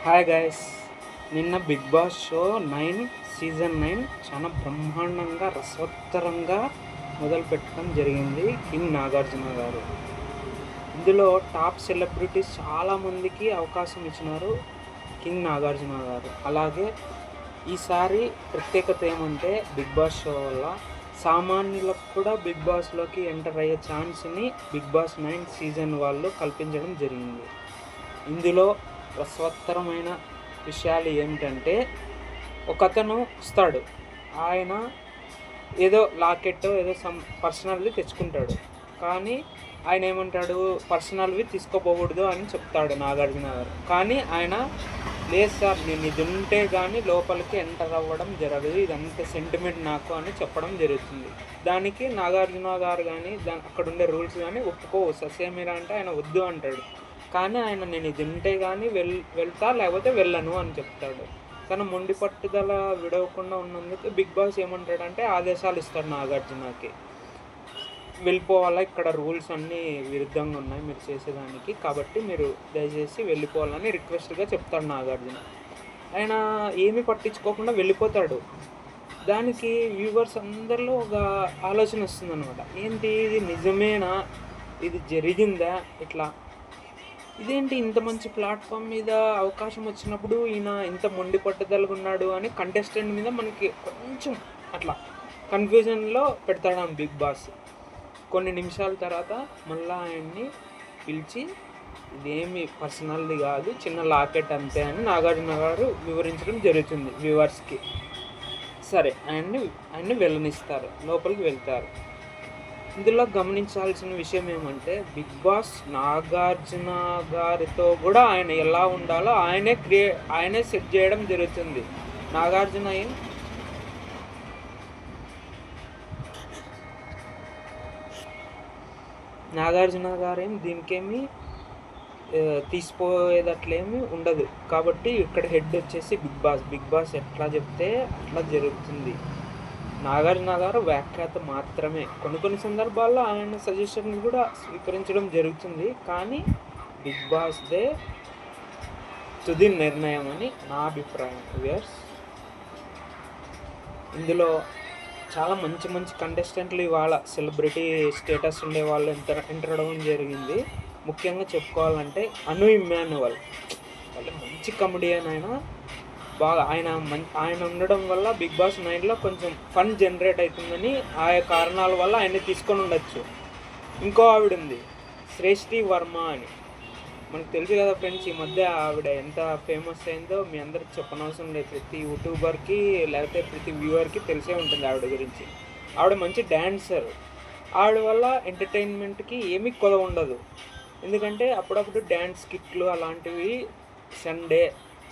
Hi guys. నిన్న big boss show 9 season 9 చాలా బ్రహ్మాండంగా రసవత్తరంగా మొదలు పెట్టడం జరిగింది కింగ్ నాగార్జున గారు. ఇందులో టాప్ సెలబ్రిటీస్ చాలామందికి అవకాశం ఇచ్చినారు కింగ్ నాగార్జున గారు. అలాగే ఈసారి ప్రత్యేకత ఏమంటే బిగ్ బాస్ షో వల్ల సామాన్యులకు కూడా బిగ్ బాస్లోకి ఎంటర్ అయ్యే ఛాన్స్ని బిగ్ బాస్ 9 సీజన్ వాళ్ళు కల్పించడం జరిగింది. ఇందులో రసవత్తరమైన విషయాలు ఏమిటంటే, ఒకతను వస్తాడు, ఆయన ఏదో లాకెట్ ఏదో పర్సనల్వి తెచ్చుకుంటాడు. కానీ ఆయన ఏమంటాడు, పర్సనల్వి తీసుకోపోకూడదు అని చెప్తాడు నాగార్జున గారు. కానీ ఆయన లేదు సార్, నేను ఇది ఉంటే కానీ లోపలికి ఎంటర్ అవ్వడం జరగదు, ఇదంతా సెంటిమెంట్ నాకు అని చెప్పడం జరుగుతుంది. దానికి నాగార్జున గారు కానీ అక్కడ ఉండే రూల్స్ కానీ ఒప్పుకోవు. ససేమిరా అంటే ఆయన వద్దు అంటాడు. కానీ ఆయన నేను ఇది ఉంటే కానీ వెళ్తా లేకపోతే వెళ్ళను అని చెప్తాడు. తన మొండి పట్టుదల విడవకుండా ఉన్నందుకు బిగ్ బాస్ ఏమంటాడంటే ఆదేశాలు ఇస్తాడు నాగార్జునకి, వెళ్ళిపోవాలా, ఇక్కడ రూల్స్ అన్నీ విరుద్ధంగా ఉన్నాయి మీరు చేసేదానికి, కాబట్టి మీరు దయచేసి వెళ్ళిపోవాలని రిక్వెస్ట్గా చెప్తాడు నాగార్జున. ఆయన ఏమీ పట్టించుకోకుండా వెళ్ళిపోతాడు. దానికి వ్యూవర్స్ అందరిలో ఒక ఆలోచన వస్తుందన్నమాట, ఏంటి ఇది నిజమేనా, ఇది జరిగిందా, ఇట్లా ఇదేంటి ఇంత మంచి ప్లాట్ఫామ్ మీద అవకాశం వచ్చినప్పుడు ఈయన ఇంత మొండి పట్టుదలగా ఉన్నాడు అని కంటెస్టెంట్ మీద మనకి కొంచెం అట్లా కన్ఫ్యూజన్లో పెడతాడు బిగ్ బాస్. కొన్ని నిమిషాల తర్వాత మళ్ళీ ఆయన్ని పిలిచి ఇదేమి పర్సనల్ది కాదు, చిన్న లాకెట్ అంతే అని నాగార్జున గారు వివరించడం జరుగుతుంది వ్యూవర్స్కి. సరే, ఆయన్ని వెళ్ళనిస్తారు, లోపలికి వెళ్తారు. ఇందులో గమనించాల్సిన విషయం ఏమంటే, బిగ్ బాస్ నాగార్జున గారితో కూడా ఆయన ఎలా ఉండాలో ఆయనే సెట్ చేయడం జరుగుతుంది. నాగార్జున గారేం దీనికేమి తీసిపోయేదట్లేమి ఉండదు. కాబట్టి ఇక్కడ హెడ్ వచ్చేసి బిగ్ బాస్ ఎట్లా చెప్తే అట్లా జరుగుతుంది. నాగార్జున గారు వ్యాఖ్యాత మాత్రమే. కొన్ని సందర్భాల్లో ఆయన సజెషన్ కూడా స్వీకరించడం జరుగుతుంది. కానీ బిగ్ బాస్దే తుది నిర్ణయం అని నా అభిప్రాయం. ఇందులో చాలా మంచి కంటెస్టెంట్లు ఇవాళ సెలబ్రిటీ స్టేటస్ ఉండే వాళ్ళు ఎంటర్ అవ్వడం జరిగింది. ముఖ్యంగా చెప్పుకోవాలంటే అను ఇమ్మాన్యువల్, వాళ్ళు మంచి కమెడియన్. బాగా ఆయన ఉండడం వల్ల బిగ్ బాస్ 9లో కొంచెం ఫన్ జనరేట్ అవుతుందని ఆయా కారణాల వల్ల ఆయన్ని తీసుకొని ఉండొచ్చు. ఇంకో ఆవిడ ఉంది, శ్రేష్ఠి వర్మ అని. మనకు తెలుసు కదా ఫ్రెండ్స్, ఈ మధ్య ఆవిడ ఎంత ఫేమస్ అయిందో మీ అందరికి చెప్పనవసరం లేదు. ప్రతి యూట్యూబర్కి లేకపోతే ప్రతి వ్యూవర్కి తెలిసే ఉంటుంది ఆవిడ గురించి. ఆవిడ మంచి డ్యాన్సర్. ఆవిడ వల్ల ఎంటర్టైన్మెంట్కి ఏమీ కొదవ ఉండదు. ఎందుకంటే అప్పుడప్పుడు డ్యాన్స్ కిట్లు అలాంటివి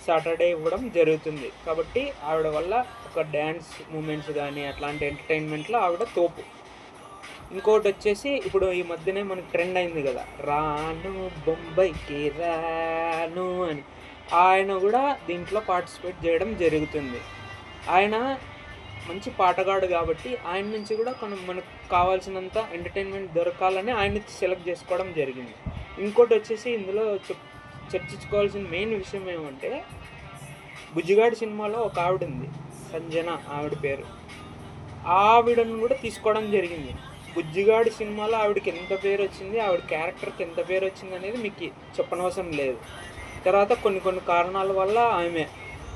సాటర్డే ఇవ్వడం జరుగుతుంది. కాబట్టి ఆవిడ వల్ల ఒక డ్యాన్స్ మూమెంట్స్ కానీ అట్లాంటి ఎంటర్టైన్మెంట్లో ఆవిడ తోపు. ఇంకోటి వచ్చేసి ఇప్పుడు ఈ మధ్యనే మనకి ట్రెండ్ అయింది కదా, రాను బొంబాయికి రాను అని. ఆయన కూడా దీంట్లో పార్టిసిపేట్ చేయడం జరుగుతుంది. ఆయన మంచి పాటగాడు కాబట్టి ఆయన నుంచి కూడా మనకు కావాల్సినంత ఎంటర్టైన్మెంట్ దొరకాలని ఆయన్ని సెలెక్ట్ చేసుకోవడం జరిగింది. ఇంకోటి వచ్చేసి ఇందులో చర్చించుకోవాల్సిన మెయిన్ విషయం ఏమంటే, బుజ్జిగాడి సినిమాలో ఒక ఆవిడ ఉంది, సంజన ఆవిడ పేరు. ఆవిడను కూడా తీసుకోవడం జరిగింది. బుజ్జిగాడి సినిమాలో ఆవిడకి ఎంత పేరు వచ్చింది, ఆవిడ క్యారెక్టర్కి ఎంత పేరు వచ్చింది అనేది మీకు చెప్పనవసరం లేదు. తర్వాత కొన్ని కారణాల వల్ల ఆమె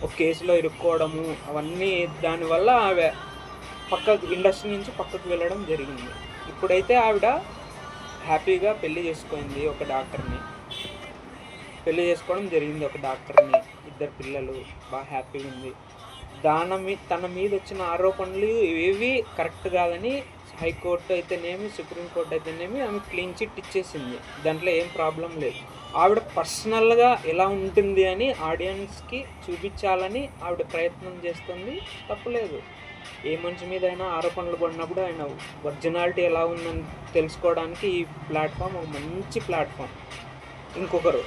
ఒక కేసులో ఇరుక్కోవడము అవన్నీ, దానివల్ల ఆమె ఇండస్ట్రీ నుంచి పక్కకు వెళ్ళడం జరిగింది. ఇప్పుడైతే ఆవిడ హ్యాపీగా పెళ్లి చేసుకోవడం జరిగింది, ఒక డాక్టర్ని, 2 పిల్లలు, బాగా హ్యాపీగా ఉంది. తన మీద వచ్చిన ఆరోపణలు ఏవి కరెక్ట్ కాదని హైకోర్టు అయితేనేమి సుప్రీంకోర్టు అయితేనేమి ఆమె క్లీన్ చిట్ ఇచ్చేసింది. దాంట్లో ఏం ప్రాబ్లం లేదు. ఆవిడ పర్సనల్గా ఎలా ఉంటుంది అని ఆడియన్స్కి చూపించాలని ఆవిడ ప్రయత్నం చేస్తుంది, తప్పులేదు. ఏ మనిషి మీద అయినా ఆరోపణలు పడినప్పుడు ఆయన ఒరిజినాలిటీ ఎలా ఉందని తెలుసుకోవడానికి ఈ ప్లాట్ఫామ్ ఒక మంచి ప్లాట్ఫామ్. ఇంకొకరు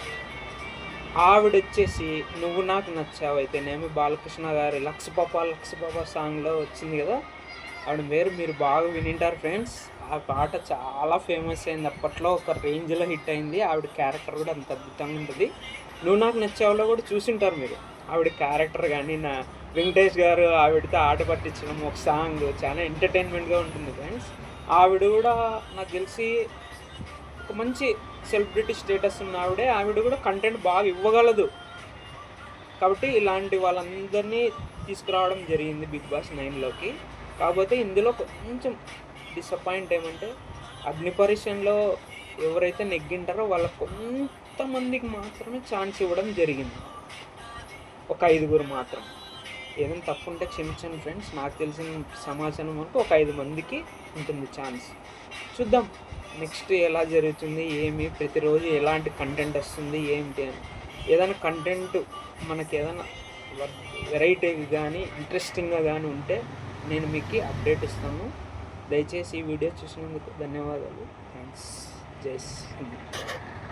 ఆవిడ వచ్చేసి నువ్వు నాకు నచ్చావు అయితేనేమి బాలకృష్ణ గారి లక్స్ పాప సాంగ్లో వచ్చింది కదా, ఆవిడ మీరు బాగా వినింటారు ఫ్రెండ్స్. ఆ పాట చాలా ఫేమస్ అయింది, అప్పట్లో ఒక రేంజ్లో హిట్ అయింది. ఆవిడ క్యారెక్టర్ కూడా అంత అద్భుతంగా ఉంటుంది. నువ్వు నాకు నచ్చావులో కూడా చూసింటారు మీరు. ఆవిడ క్యారెక్టర్ కానీ వెంకటేష్ గారు ఆవిడతో ఆట పట్టించడం ఒక సాంగ్ చాలా ఎంటర్టైన్మెంట్గా ఉంటుంది ఫ్రెండ్స్. ఆవిడ కూడా నాకు తెలిసి ఒక మంచి సెలబ్రిటీ స్టేటస్ ఉన్న ఆవిడ కూడా కంటెంట్ బాగా ఇవ్వగలదు. కాబట్టి ఇలాంటి వాళ్ళందరినీ తీసుకురావడం జరిగింది బిగ్ బాస్ 9లోకి. కాకపోతే ఇందులో కొంచెం డిసప్పాయింట్ ఏమంటే అగ్నిపరీక్షలో ఎవరైతే నెగ్గింటారో వాళ్ళ కొంతమందికి మాత్రమే ఛాన్స్ ఇవ్వడం జరిగింది, ఒక 5 మాత్రం. ఏదైనా తప్పు ఉంటే క్షమించండి ఫ్రెండ్స్. నాకు తెలిసిన సమాచారం వరకు ఒక 5 మందికి ఉంటుంది ఛాన్స్. చూద్దాం నెక్స్ట్ ఎలా జరుగుతుంది, ప్రతిరోజు ఎలాంటి కంటెంట్ వస్తుంది ఏంటి అని. ఏదైనా కంటెంట్ మనకి ఏదైనా వెరైటీగా కానీ ఇంట్రెస్టింగ్గా కానీ ఉంటే నేను మీకు అప్డేట్ ఇస్తాను. దయచేసి ఈ వీడియో చూసినందుకు ధన్యవాదాలు. థ్యాంక్స్. జై హింద్.